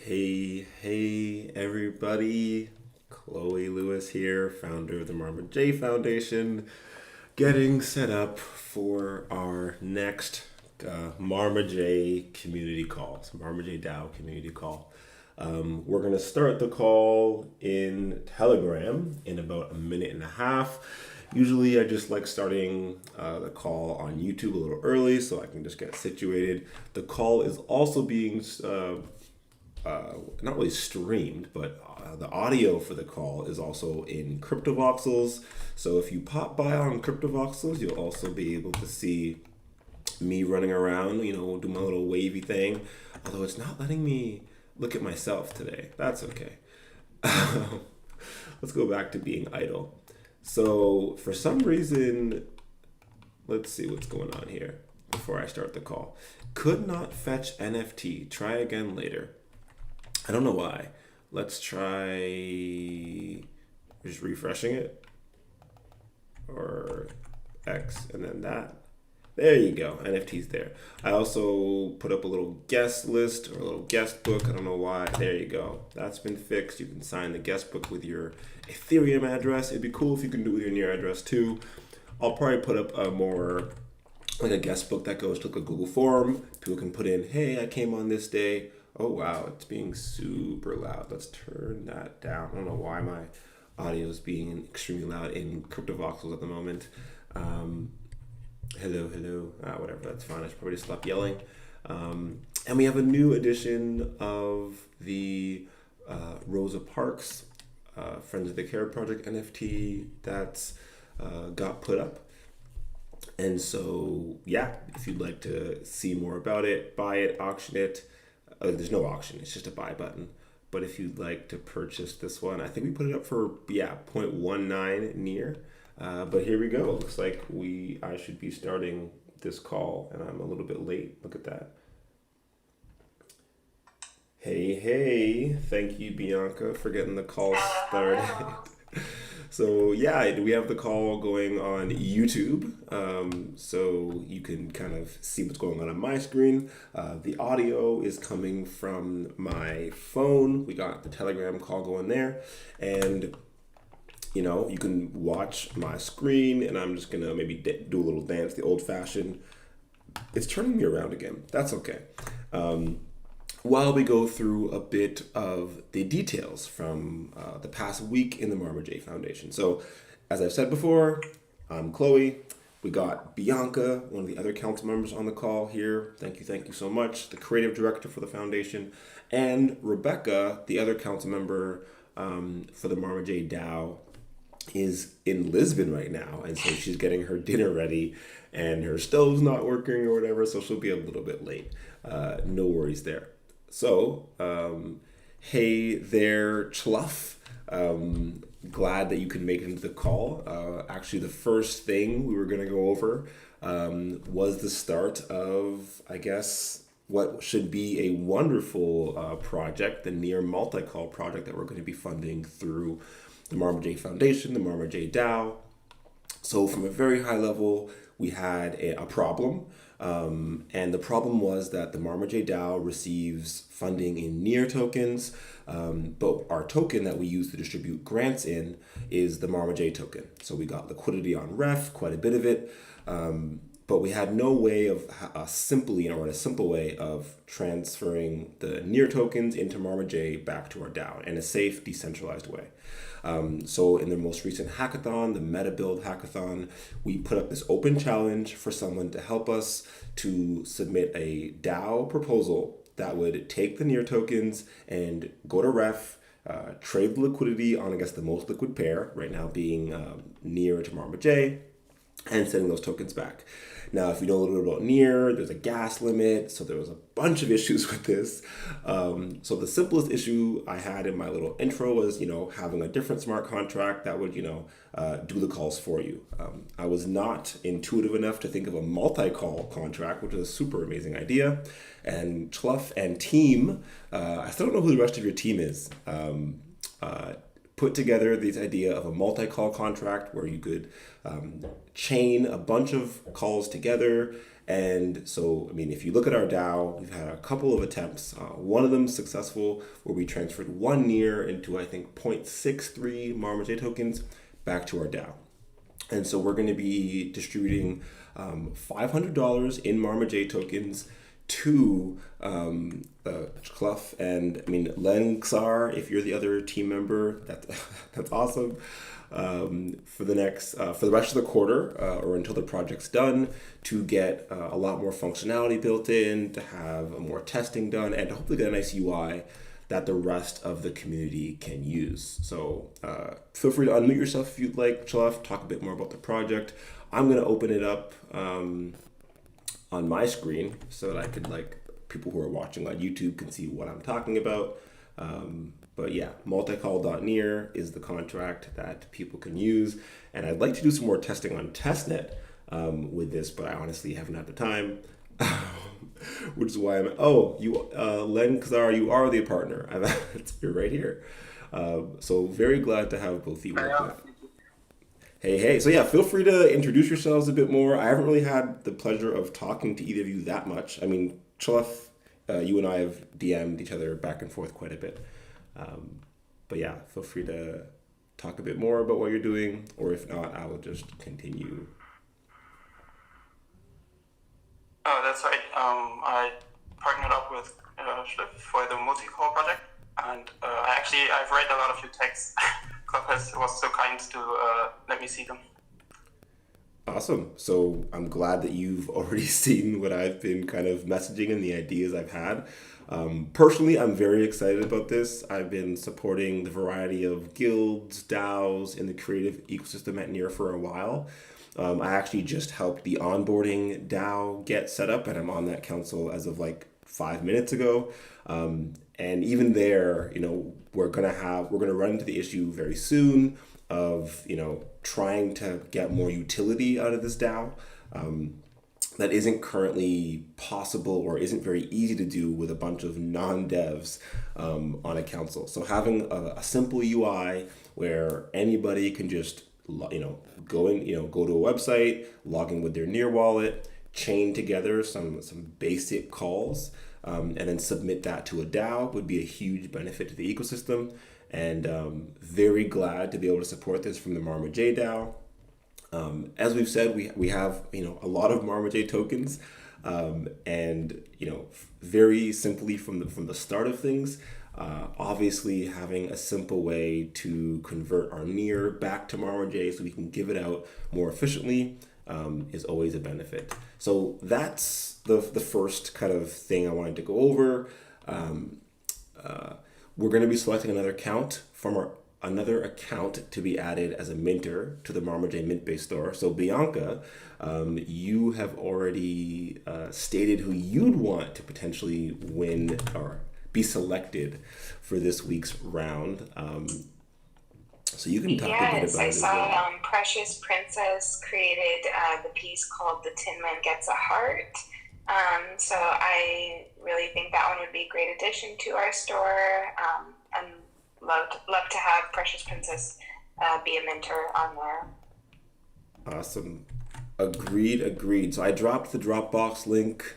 Hey, everybody. Chloe Lewis here, founder of the Marma J Foundation, getting set up for our next Marma J community calls, Marma J DAO community call. We're going to start the call in Telegram in about a minute and a half. Usually, I just like starting the call on YouTube a little early so I can just get situated. The call is also being not really streamed, but the audio for the call is also in CryptoVoxels. So if you pop by on CryptoVoxels, you'll also be able to see me running around, do my little wavy thing. Although it's not letting me look at myself today. That's okay. Let's go back to being idle. So for some reason, let's see what's going on here before I start the call. Could not fetch NFT. Try again later. I don't know why. Let's try just refreshing it. Or X and then that. There you go. NFT's there. I also put up a little guest list or a little guest book. I don't know why. There you go. That's been fixed. You can sign the guest book with your Ethereum address. It'd be cool if you can do it with your near address too. I'll probably put up a more like a guest book that goes to like a Google form. People can put in, hey, I came on this day. Oh, wow, it's being super loud. Let's turn that down. I don't know why my audio is being extremely loud in CryptoVoxels at the moment. Hello. Whatever, that's fine. I should probably just stop yelling. And we have a new edition of the Rosa Parks Friends of the Care Project NFT that's got put up. And so, yeah, if you'd like to see more about it, buy it, auction it. There's no auction, it's just a buy button. But if you'd like to purchase this one, I think we put it up for 0.19 near. But here we go. It looks like I should be starting this call and I'm a little bit late. Look at that. Hey. Thank you, Bianca, for getting the call started. So yeah, we have the call going on YouTube, so you can kind of see what's going on my screen. The audio is coming from my phone. We got the Telegram call going there, and you can watch my screen, and I'm just gonna maybe do a little dance, the old-fashioned. It's turning me around again. That's okay. While we go through a bit of the details from the past week in the Marma J Foundation. So, as I've said before, I'm Chloe. We got Bianca, one of the other council members on the call here. Thank you so much. The creative director for the foundation. And Rebecca, the other council member for the Marma J DAO, is in Lisbon right now. And so she's getting her dinner ready and her stove's not working or whatever. So she'll be a little bit late. No worries there. So, hey there, Chluff. Glad that you could make it into the call. Actually, the first thing we were going to go over was the start of, I guess, what should be a wonderful project, the Near Multi-Call project that we're going to be funding through the Marma J Foundation, the Marma J DAO. So from a very high level, we had a problem. And the problem was that the Marma J DAO receives funding in NEAR tokens, but our token that we use to distribute grants in is the Marma J token. So we got liquidity on REF, quite a bit of it, but we had no way of a simple way of transferring the NEAR tokens into Marma J back to our DAO in a safe, decentralized way. So in the most recent hackathon, the Meta Build hackathon, we put up this open challenge for someone to help us to submit a DAO proposal that would take the NEAR tokens and go to REF, trade the liquidity on, I guess, the most liquid pair, right now being NEAR to Marma J, and sending those tokens back. Now, if you know a little bit about NEAR, there's a gas limit, so there was a bunch of issues with this. So the simplest issue I had in my little intro was, having a different smart contract that would, do the calls for you. I was not intuitive enough to think of a multi-call contract, which is a super amazing idea. And Chluff and team, I still don't know who the rest of your team is, put together this idea of a multi-call contract where you could chain a bunch of calls together And so, I mean, if you look at our DAO, we've had a couple of attempts. One of them successful, where we transferred one near into, I think, 0.63 Marma J tokens back to our DAO. And so we're going to be distributing $500 in Marma J tokens to Clough and, I mean, Len Xar, if you're the other team member, that's awesome. For the next, for the rest of the quarter, or until the project's done, to get a lot more functionality built in, to have more testing done, and to hopefully get a nice UI that the rest of the community can use. So feel free to unmute yourself if you'd like, Chalef, talk a bit more about the project. I'm going to open it up on my screen so that I could, like, people who are watching on YouTube can see what I'm talking about. But yeah, multicall.near is the contract that people can use. And I'd like to do some more testing on testnet with this, but I honestly haven't had the time. Which is why Len Kazar, you are the partner. You're right here. So very glad to have both of you work with. Hey. So yeah, feel free to introduce yourselves a bit more. I haven't really had the pleasure of talking to either of you that much. I mean, Chalef, you and I have DM'd each other back and forth quite a bit. But yeah, feel free to talk a bit more about what you're doing, or if not, I will just continue. Oh, that's right. I partnered up with Schliff for the multi-core project, and I've read a lot of your texts. Club was so kind to let me see them. Awesome. So I'm glad that you've already seen what I've been kind of messaging and the ideas I've had. Personally, I'm very excited about this. I've been supporting the variety of guilds, DAOs in the creative ecosystem at Near for a while. I actually just helped the onboarding DAO get set up, and I'm on that council as of like 5 minutes ago. And even there, we're gonna run into the issue very soon of trying to get more utility out of this DAO. That isn't currently possible or isn't very easy to do with a bunch of non-devs on a council. So having a simple UI where anybody can just go to a website, log in with their Near wallet, chain together some basic calls, and then submit that to a DAO would be a huge benefit to the ecosystem. And very glad to be able to support this from the Marma J DAO. As we've said, we have a lot of Marma J tokens, and very simply from the start of things, obviously having a simple way to convert our Near back to Marma J so we can give it out more efficiently is always a benefit. So that's the first kind of thing I wanted to go over. We're going to be selecting another account to be added as a minter to the Marma J Mint-based store. So Bianca, you have already stated who you'd want to potentially win or be selected for this week's round. So you can talk a bit about it as well. Yes, I saw Precious Princess created the piece called The Tin Man Gets a Heart. So I really think that one would be a great addition to our store. And love to have Precious Princess be a mentor on there. Awesome. Agreed. So I dropped the Dropbox link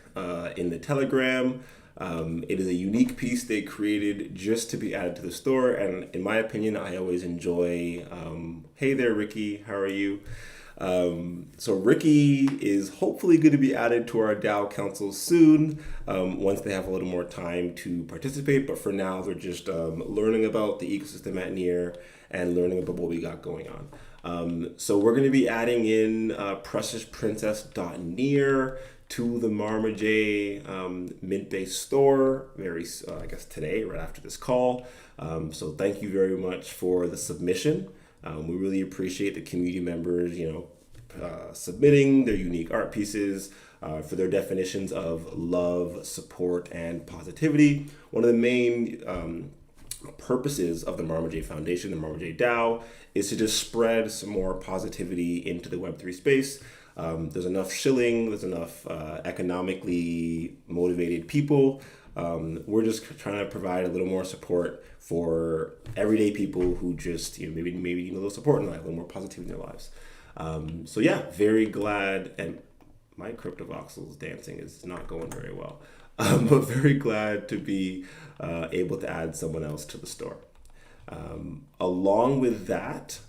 in the Telegram. It is a unique piece they created just to be added to the store. And in my opinion, I always enjoy, hey there, Ricky, how are you? So Ricky is hopefully going to be added to our DAO council soon, once they have a little more time to participate. But for now, they're just learning about the ecosystem at Near and learning about what we got going on. So we're going to be adding in preciousprincess.near to the Marma J mint-based store I guess today, right after this call. So thank you very much for the submission. We really appreciate the community members, submitting their unique art pieces for their definitions of love, support, and positivity. One of the main purposes of the Marma J Foundation, the Marma J DAO, is to just spread some more positivity into the Web3 space. There's enough shilling, there's enough economically motivated people. We're just trying to provide a little more support for everyday people who just maybe need a little support in life, a little more positivity in their lives. So yeah, very glad. And my CryptoVoxels dancing is not going very well. But very glad to be able to add someone else to the store. Along with that,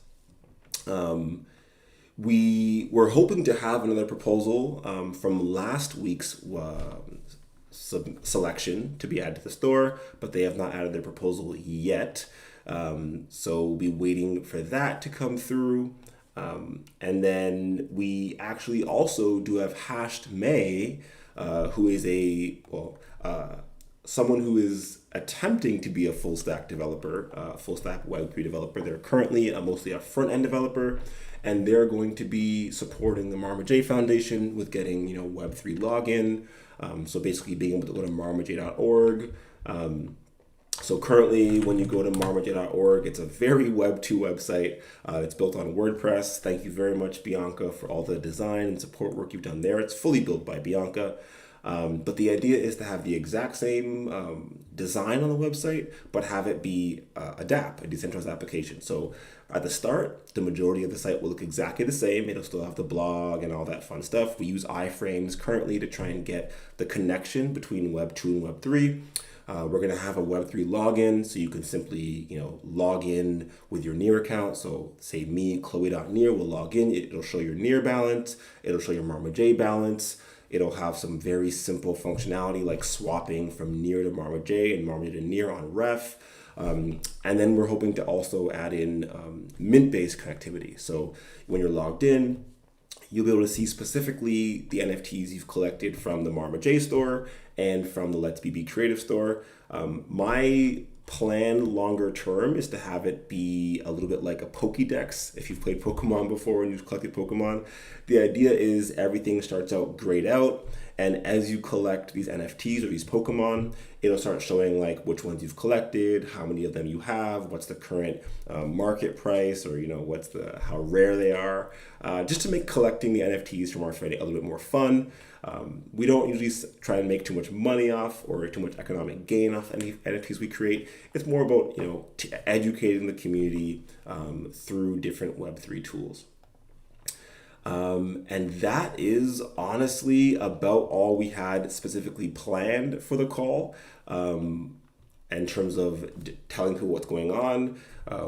we were hoping to have another proposal from last week's selection to be added to the store, but they have not added their proposal yet. So we'll be waiting for that to come through. And then we actually also do have Hashed May, who is someone who is attempting to be a full stack developer, full stack Web3 developer. They're currently mostly a front end developer, and they're going to be supporting the Marma J Foundation with getting Web3 login. So basically being able to go to marmaj.org. So currently, when you go to marmaj.org, it's a very Web2 website. It's built on WordPress. Thank you very much, Bianca, for all the design and support work you've done there. It's fully built by Bianca. But the idea is to have the exact same design on the website, but have it be a DApp, a decentralized application. So at the start, the majority of the site will look exactly the same. It'll still have the blog and all that fun stuff. We use iframes currently to try and get the connection between Web 2 and Web 3. We're going to have a Web3 login, so you can simply, log in with your Near account. So say me, Chloe.Near, will log in. It'll show your Near balance. It'll show your Marma J balance. It'll have some very simple functionality like swapping from Near to Marma J and Marma J to Near on Ref. And then we're hoping to also add in mint-based connectivity. So when you're logged in, you'll be able to see specifically the NFTs you've collected from the Marma J store and from the Let's BB Creative store. My plan longer term is to have it be a little bit like a Pokédex. If you've played Pokemon before and you've collected Pokemon, the idea is everything starts out grayed out, and as you collect these NFTs or these Pokemon, it'll start showing like which ones you've collected, how many of them you have, what's the current market price, or how rare they are, just to make collecting the NFTs from our Friday a little bit more fun. We don't usually try and make too much money off or too much economic gain off any NFTs we create. It's more about educating the community through different Web3 tools. And that is honestly about all we had specifically planned for the call. In terms of telling people what's going on,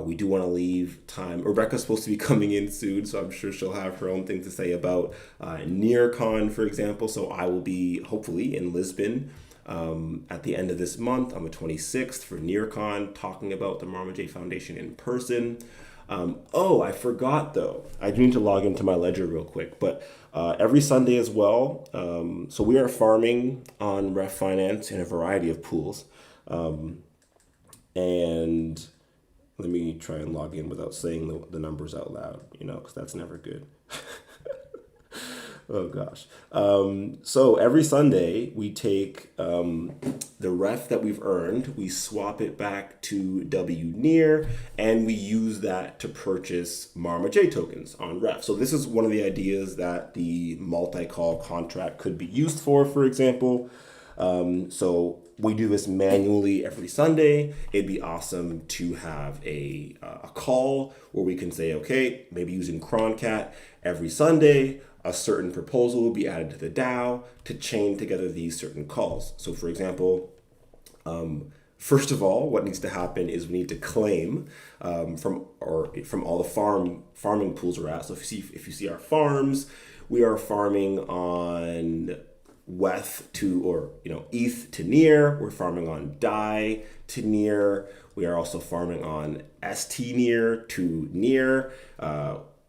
we do want to leave time. Rebecca's supposed to be coming in soon, so I'm sure she'll have her own thing to say about NearCon, for example. So I will be hopefully in Lisbon at the end of this month on the 26th for NearCon, talking about the Marma J Foundation in person. I forgot though. I do need to log into my ledger real quick, but every Sunday as well. So we are farming on Ref Finance in a variety of pools. And let me try and log in without saying the numbers out loud, because that's never good. Oh gosh. So every Sunday we take the ref that we've earned, we swap it back to WNear, and we use that to purchase Marma J tokens on ref. So this is one of the ideas that the multi-call contract could be used for example. So we do this manually every Sunday. It'd be awesome to have a call where we can say, okay, maybe using Croncat every Sunday, a certain proposal will be added to the DAO to chain together these certain calls. So for example, first of all, what needs to happen is we need to claim from all the farming pools we're at. So if you see our farms, we are farming on WETH to ETH to Near. We're farming on DAI to Near. We are also farming on ST Near to Near,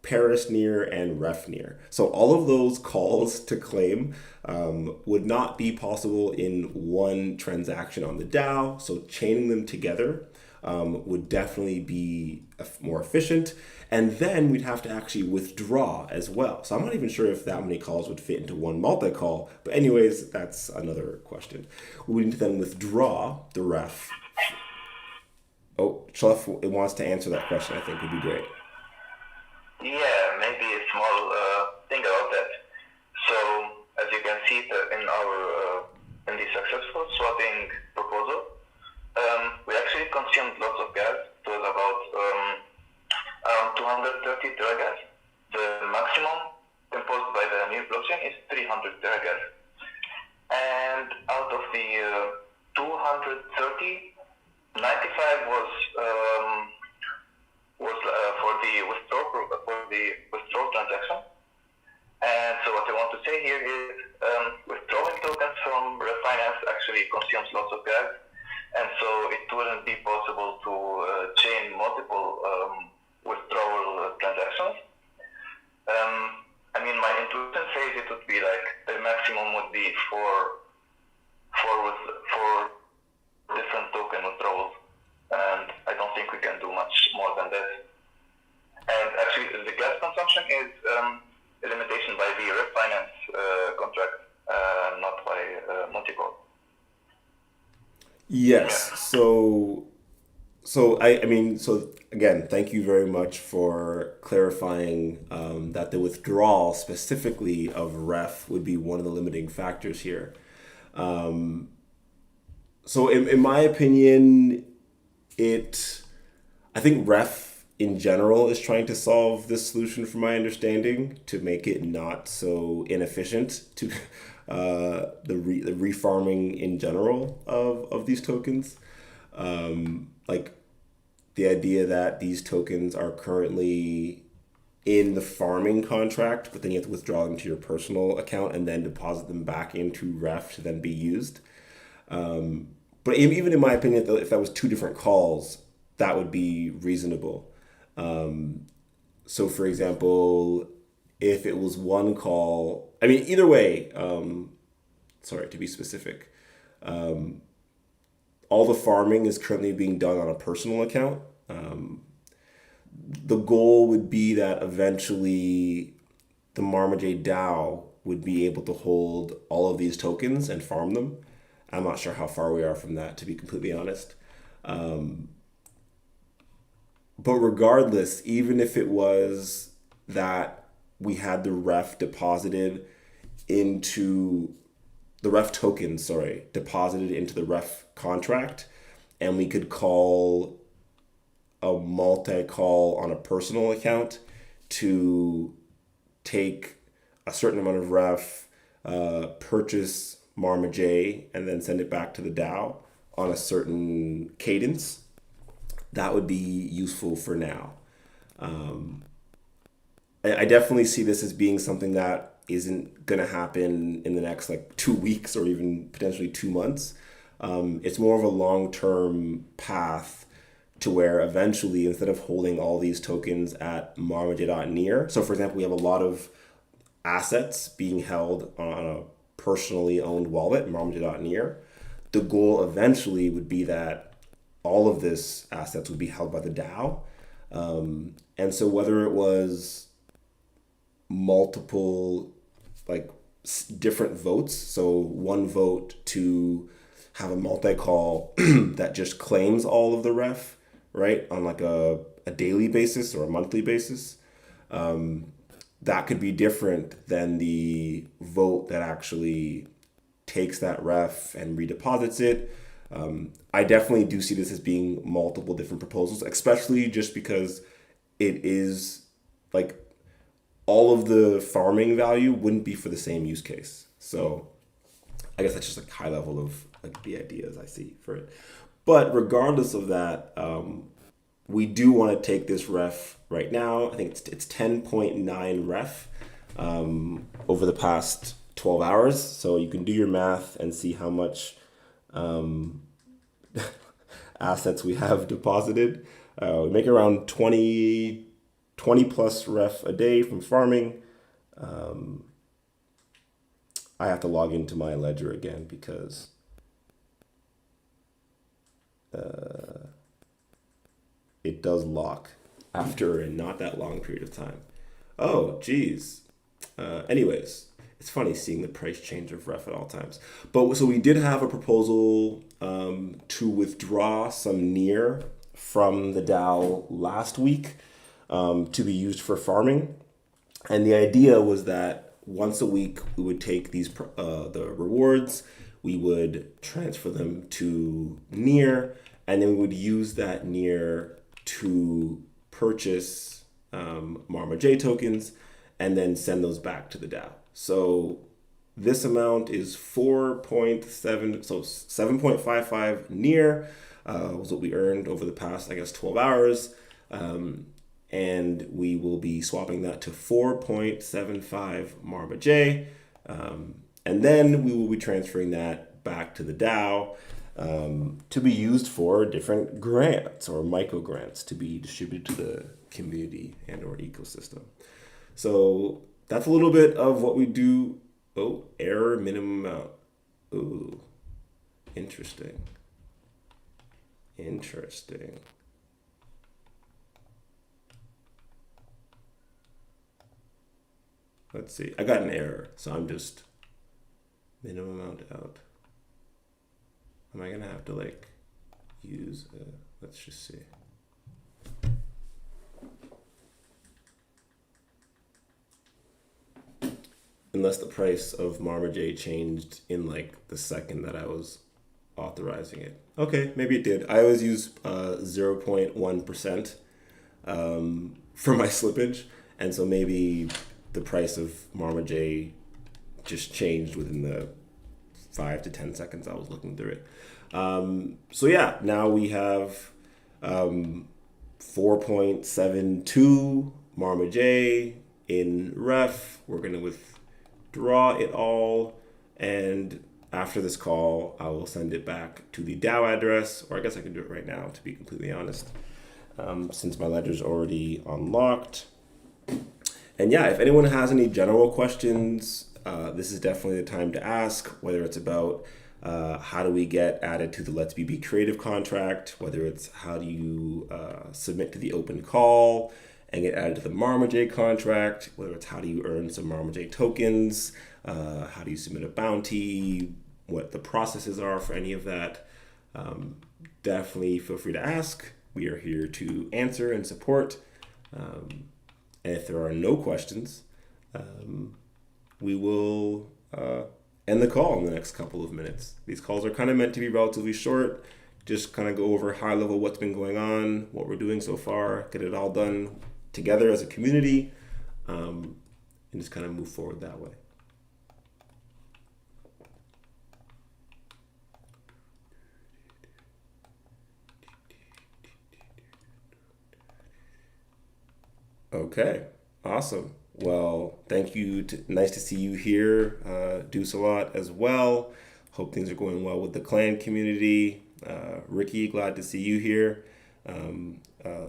Paris Near, and Ref Near. So all of those calls to claim would not be possible in one transaction on the DAO. So chaining them together would definitely be more efficient. And then we'd have to actually withdraw as well. So I'm not even sure if that many calls would fit into one multi-call. But anyways, that's another question. We need to then withdraw the ref. Oh, Shalef wants to answer that question, I think would be great. Yeah, maybe a small thing about that. So as you can see in the successful swapping proposal, we actually consumed lots of gas. It was about around 230 teragas. The maximum imposed by the new blockchain is 300 300 teragas. And out of the 230, 95 was for the withdrawal transaction. And so what I want to say here is withdrawing tokens from refinance actually consumes lots of gas, and so it wouldn't be possible to chain multiple withdrawal transactions. I mean, my intuition says it would be like the maximum would be four different token withdrawals, and I don't think we can do much more than this. And actually, the gas consumption is a limitation by the refinance contract, not by multi-core. Yes. So again, thank you very much for clarifying that the withdrawal specifically of ref would be one of the limiting factors here. So in my opinion, I think ref in general is trying to solve this solution, from my understanding, to make it not so inefficient to the refarming in general of these tokens. Like the idea that these tokens are currently in the farming contract, but then you have to withdraw them to your personal account and then deposit them back into ref to then be used. But even in my opinion, if that was two different calls, that would be reasonable. So for example, if it was one call, I mean, either way, to be specific, all the farming is currently being done on a personal account. The goal would be that eventually the Marma DAO would be able to hold all of these tokens and farm them. I'm not sure how far we are from that, to be completely honest. But regardless, even if it was that we had the ref deposited into the ref token, deposited into the ref contract, and we could call a multi-call on a personal account to take a certain amount of ref, purchase Marma J, and then send it back to the DAO on a certain cadence, that would be useful for now. I definitely see this as being something that isn't going to happen in the next 2 weeks or even potentially 2 months. It's more of a long-term path to where eventually, instead of holding all these tokens at marma.near, so for example, we have a lot of assets being held on a personally owned wallet, marma.near. The goal eventually would be that all of this assets would be held by the DAO. And so whether it was multiple different votes, so one vote to have a multi-call that just claims all of the ref, right, on a daily basis or a monthly basis, that could be different than the vote that actually takes that ref and redeposits it. I definitely do see this as being multiple different proposals, especially just because it is all of the farming value wouldn't be for the same use case. So I guess that's just high level of the ideas I see for it. But regardless of that, we do want to take this ref right now. I think it's 10.9 ref over the past 12 hours. So you can do your math and see how much assets we have deposited. We make around 20 plus ref a day from farming. I have to log into my ledger again because it does lock after a not that long period of time. Oh, geez. Anyways, it's funny seeing the price change of ref at all times. But so we did have a proposal to withdraw some near from the DAO last week to be used for farming. And the idea was that once a week we would take these the rewards, we would transfer them to near, and then we would use that near to purchase Marma J tokens and then send those back to the DAO. So this amount is 4.7, so 7.55 near was what we earned over the past, I guess, 12 hours. And we will be swapping that to 4.75 Marma J. And then we will be transferring that back to the DAO to be used for different grants or micro grants to be distributed to the community and or ecosystem. So that's a little bit of what we do. Oh, error minimum amount. Ooh, interesting. Let's see. I got an error, so I'm just minimum amount out. Am I gonna have to like use? Let's just see. Unless the price of Marma J changed in like the second that I was authorizing it. Okay, maybe it did. I always use 0.1% for my slippage, and so maybe the price of Marma J just changed within the 5 to 10 seconds I was looking through it. So yeah, now we have 4.72 Marma J in ref. We're gonna withdraw it all, and after this call, I will send it back to the DAO address, or I guess I can do it right now, to be completely honest, since my ledger's already unlocked. And yeah, if anyone has any general questions, this is definitely the time to ask, whether it's about how do we get added to the Let's BB Creative contract, whether it's how do you submit to the open call and get added to the Marma J contract, whether it's how do you earn some Marma J tokens, how do you submit a bounty, what the processes are for any of that. Definitely feel free to ask. We are here to answer and support. And if there are no questions, we will end the call in the next couple of minutes. These calls are kind of meant to be relatively short, just kind of go over high level what's been going on, what we're doing so far, get it all done together as a community, and just kind of move forward that way. Okay, awesome. Well, thank you. Nice to see you here. Deuce a lot as well. Hope things are going well with the clan community. Ricky, glad to see you here.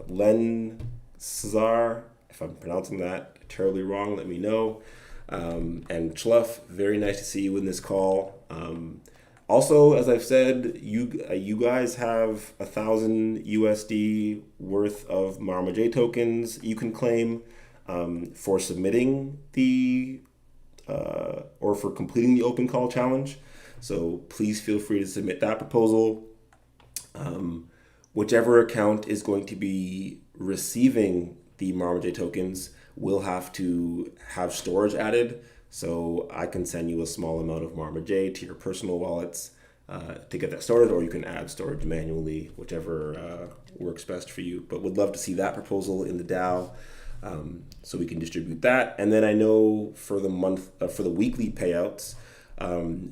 Len Cesar, if I'm pronouncing that terribly wrong, let me know. And Schluff, very nice to see you in this call. Also, as I've said, you guys have 1,000 USD worth of Marma J tokens you can claim for submitting the or for completing the open call challenge. So please feel free to submit that proposal. Whichever account is going to be receiving the Marma J tokens will have to have storage added. So I can send you a small amount of Marma J to your personal wallets to get that started, or you can add storage manually, whichever works best for you. But would love to see that proposal in the DAO so we can distribute that. And then I know for the weekly payouts,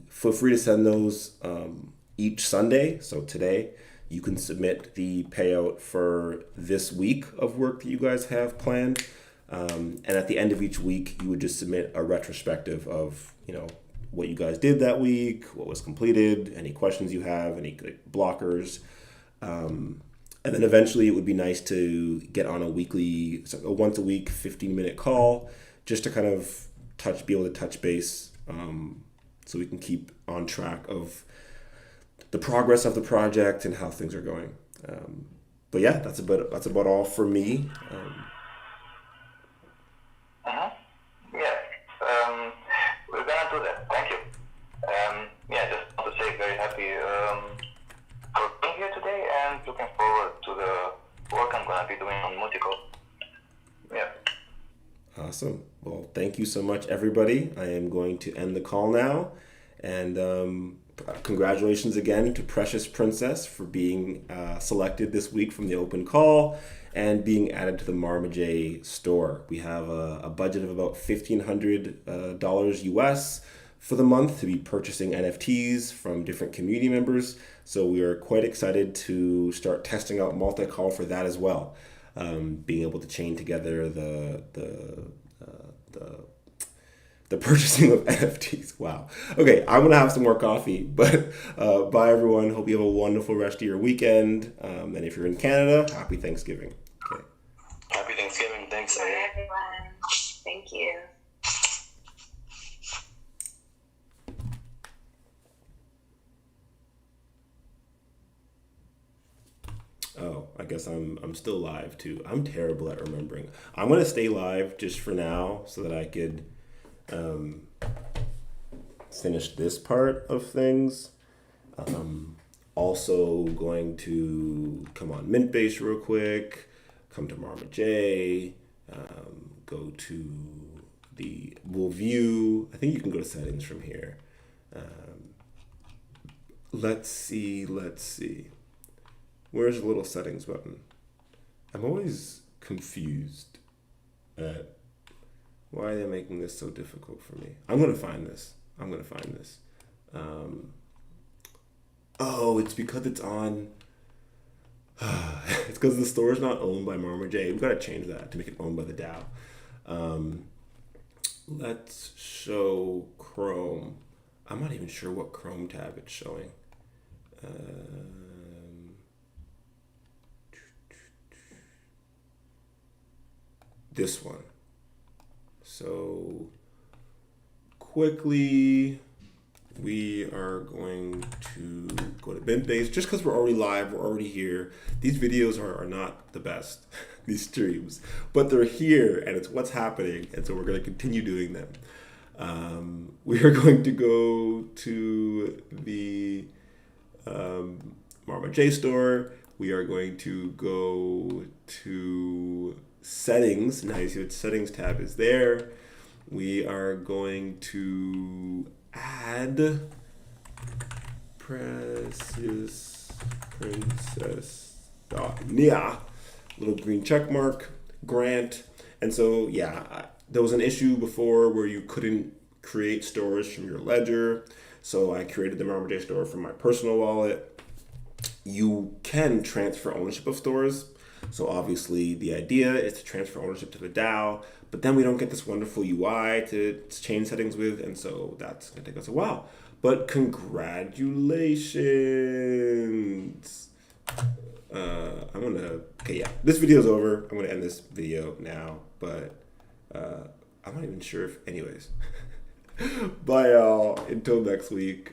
feel free to send those each Sunday. So today you can submit the payout for this week of work that you guys have planned. And at the end of each week, you would just submit a retrospective of, what you guys did that week, what was completed, any questions you have, any blockers. And then eventually it would be nice to get on a once a week, 15-minute call, just to kind of be able to touch base so we can keep on track of the progress of the project and how things are going. But yeah, that's about all for me. We're gonna do that. Thank you. Just want to say very happy for being here today and looking forward to the work I'm gonna be doing on Multico. Yeah. Awesome. Well, thank you so much, everybody. I am going to end the call now, and congratulations again to Precious Princess for being selected this week from the open call and being added to the Marma J store. We have a budget of about $1,500 US for the month to be purchasing NFTs from different community members. So we are quite excited to start testing out multi-call for that as well. Being able to chain together the purchasing of NFTs. Wow. Okay, I'm gonna have some more coffee, but bye everyone. Hope you have a wonderful rest of your weekend. And if you're in Canada, happy Thanksgiving. Okay. Happy Thanksgiving. Thanks, Bye, everyone. Thank you. Oh, I guess I'm still live too. I'm terrible at remembering. I'm gonna stay live just for now so that I could finish this part of things. Also going to come on Mintbase real quick, come to Marma J, go to we'll view. I think you can go to settings from here. Let's see. Where's the little settings button? I'm always confused at why they're making this so difficult for me. I'm gonna find this. Oh, it's because it's on. It's because the store is not owned by Marma J. We've got to change that to make it owned by the DAO. Let's show Chrome. I'm not even sure what Chrome tab it's showing. This one. So quickly, we are going to go to Mintbase just because we're already live, we're already here. These videos are not the best, these streams, but they're here and it's what's happening. And so we're going to continue doing them. We are going to go to the Marma J store. We are going to go to settings. Now you see what settings tab is there. We are going to add Precious Princess Nia, little green check mark, grant. And so, yeah, there was an issue before where you couldn't create stores from your ledger. So I created the Marma J store from my personal wallet. You can transfer ownership of stores. So obviously the idea is to transfer ownership to the DAO, but then we don't get this wonderful UI to change settings with, and so that's gonna take us a while. But congratulations. This video's over. I'm gonna end this video now, but I'm not even sure if, anyways. Bye y'all, until next week.